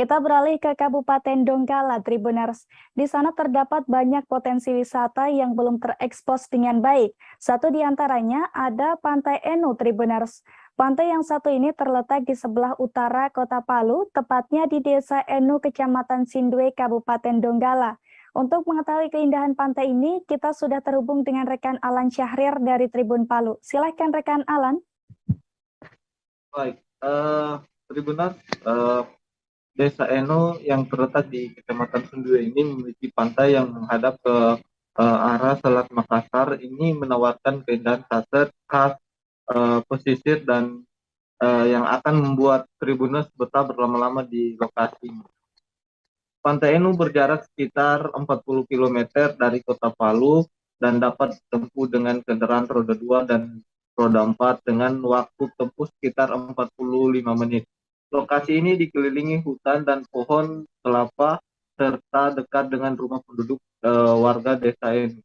Kita beralih ke Kabupaten Donggala, Tribuners. Di sana terdapat banyak potensi wisata yang belum terekspos dengan baik. Satu di antaranya ada Pantai Enu, Tribuners. Pantai yang satu ini terletak di sebelah utara Kota Palu, tepatnya di Desa Enu, Kecamatan Sindwe, Kabupaten Donggala. Untuk mengetahui keindahan pantai ini, kita sudah terhubung dengan rekan Alan Syahrir dari Tribun Palu. Silahkan rekan Alan. Baik, Tribuners, Desa Eno yang terletak di Kecamatan Sindwe ini memiliki pantai yang menghadap ke arah Selat Makassar. Ini menawarkan keindahan sunset khas pesisir dan yang akan membuat Tribuners betah berlama-lama di lokasi. Pantai Enu berjarak sekitar 40 km dari Kota Palu dan dapat ditempuh dengan kendaraan roda 2 dan roda 4 dengan waktu tempuh sekitar 45 menit. Lokasi ini dikelilingi hutan dan pohon kelapa serta dekat dengan rumah penduduk warga desa Enu.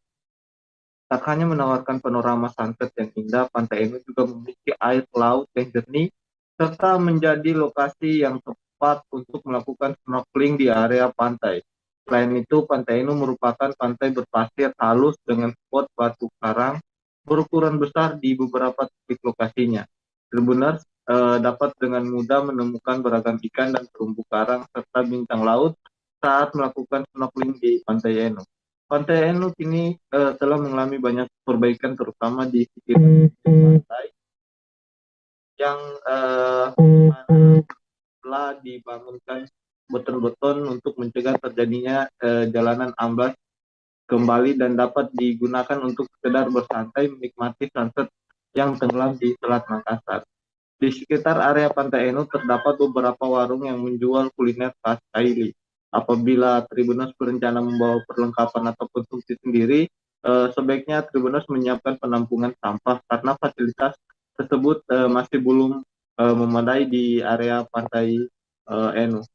Tak hanya menawarkan panorama sunset yang indah, Pantai Enu juga memiliki air laut yang jernih serta menjadi lokasi yang tepat untuk melakukan snorkeling di area pantai. Selain itu, Pantai Enu merupakan pantai berpasir halus dengan spot batu karang berukuran besar di beberapa titik lokasinya. Tribuners dapat dengan mudah menemukan beragam ikan dan terumbu karang serta bintang laut saat melakukan snorkeling di Pantai Enu. Pantai Enu kini telah mengalami banyak perbaikan terutama di sekitar pantai yang telah dibangunkan beton-beton untuk mencegah terjadinya jalanan amblas kembali dan dapat digunakan untuk sekedar bersantai menikmati sunset yang tenggelam di Selat Makassar. Di sekitar area Pantai Enu terdapat beberapa warung yang menjual kuliner khas Kaili. Apabila Tribuners berencana membawa perlengkapan atau konsumsi sendiri, sebaiknya Tribuners menyiapkan penampungan sampah karena fasilitas tersebut masih belum memadai di area Pantai Enu.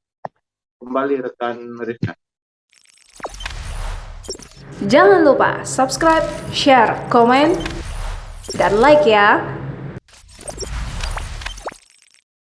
Kembali rekan Rizka. Jangan lupa subscribe, share, komen, dan like ya.